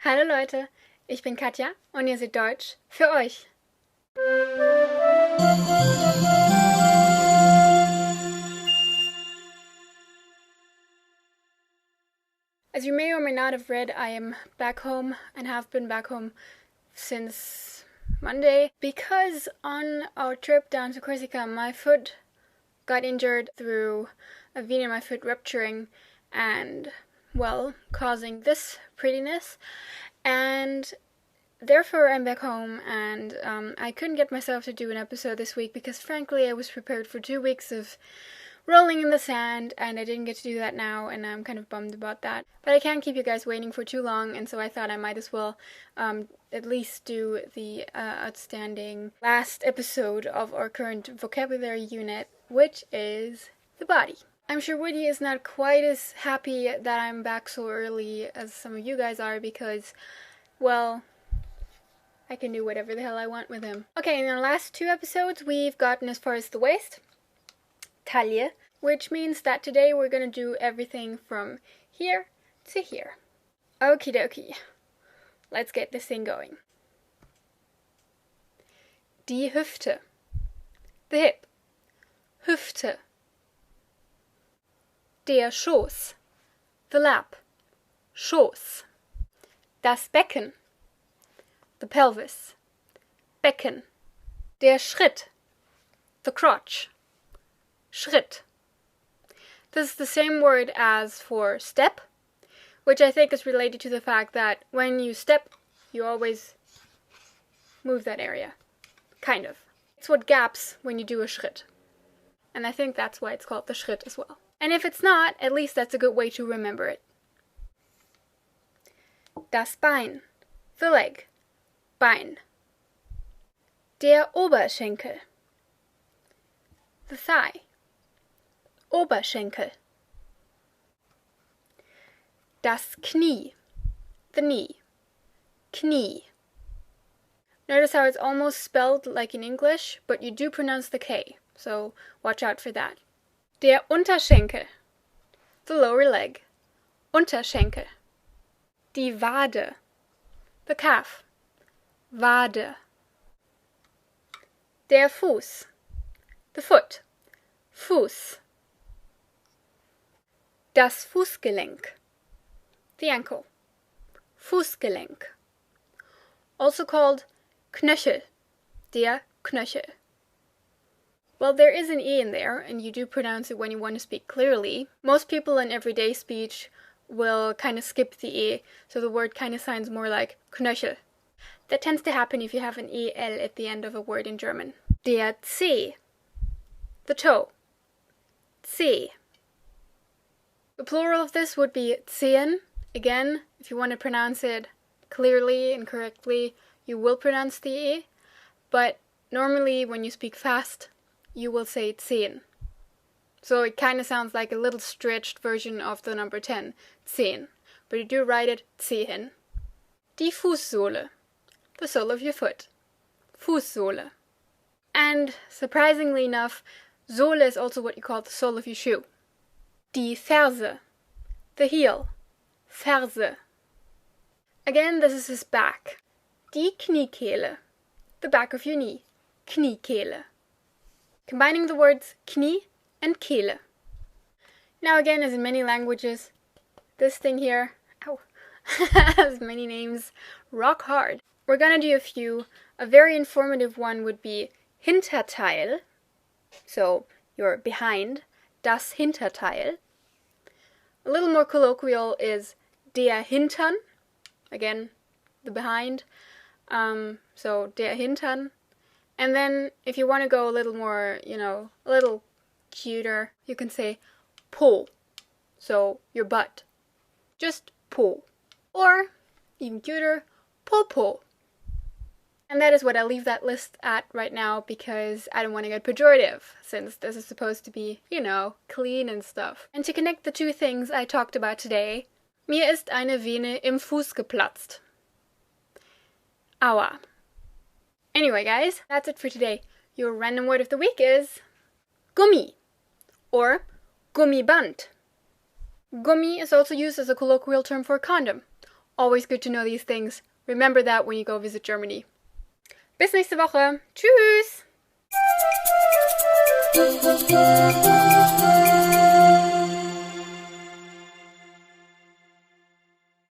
Hallo Leute, ich bin Katja und ihr seht Deutsch für euch. As you may or may not have read, I am back home and have been back home since Monday because on our trip down to Corsica, my foot got injured through a vein in my foot rupturing and, well, causing this prettiness. And therefore I'm back home and I couldn't get myself to do an episode this week because frankly I was prepared for 2 weeks of rolling in the sand and I didn't get to do that now and I'm kind of bummed about that. But I can't keep you guys waiting for too long, and so I thought I might as well at least do the outstanding last episode of our current vocabulary unit, which is the body. I'm sure Woody is not quite as happy that I'm back so early as some of you guys are because, well, I can do whatever the hell I want with him. Okay, in the last 2 episodes we've gotten as far as the waist, taille, which means that today we're going to do everything from here to here. Okie dokie, let's get this thing going. Die Hüfte, the hip, Hüfte. Der Schoß, the lap, Schoß. Das Becken, the pelvis, Becken. Der Schritt, the crotch, Schritt. This is the same word as for step, which I think is related to the fact that when you step, you always move that area. Kind of. It's what gaps when you do a Schritt. And I think that's why it's called the Schritt as well. And if it's not, at least that's a good way to remember it. Das Bein, the leg, Bein. Der Oberschenkel, the thigh, Oberschenkel. Das Knie, the knee, Knie. Notice how it's almost spelled like in English, but you do pronounce the K, so watch out for that. Der Unterschenkel, the lower leg, Unterschenkel. Die Wade, the calf, Wade. Der Fuß, the foot, Fuß. Das Fußgelenk, the ankle, Fußgelenk. Also called Knöchel, der Knöchel. Well, there is an E in there, and you do pronounce it when you want to speak clearly. Most people in everyday speech will kind of skip the E, so the word kind of sounds more like Knöchel. That tends to happen if you have an EL at the end of a word in German. Der Zeh, the toe, Zeh. The plural of this would be Zehen. Again, if you want to pronounce it clearly and correctly, you will pronounce the E, but normally when you speak fast, you will say Zehen. So it kind of sounds like a little stretched version of the number 10, 10. But you do write it Zehen. Die Fußsohle, the sole of your foot, Fußsohle. And surprisingly enough, Sohle is also what you call the sole of your shoe. Die Ferse, the heel, Ferse. Again, this is his back. Die Kniekehle, the back of your knee, Kniekehle. Combining the words Knie and Kehle. Now again, as in many languages, this thing here, has many names, rock hard. We're gonna do a few. A very informative one would be Hinterteil, so you're behind, das Hinterteil. A little more colloquial is der Hintern, again, the behind, so der Hintern. And then, if you want to go a little more, a little cuter, you can say Po, so your butt. Just Po. Or, even cuter, Po. And that is what I'll leave that list at right now because I don't want to get pejorative, since this is supposed to be, clean and stuff. And to connect the 2 things I talked about today, mir ist eine Vene im Fuß geplatzt. Aua. Anyway, guys, that's it for today. Your random word of the week is Gummi, or Gummiband. Gummi is also used as a colloquial term for condom, Always good to know these things. Remember that when you go visit Germany. Bis nächste Woche. Tschüss!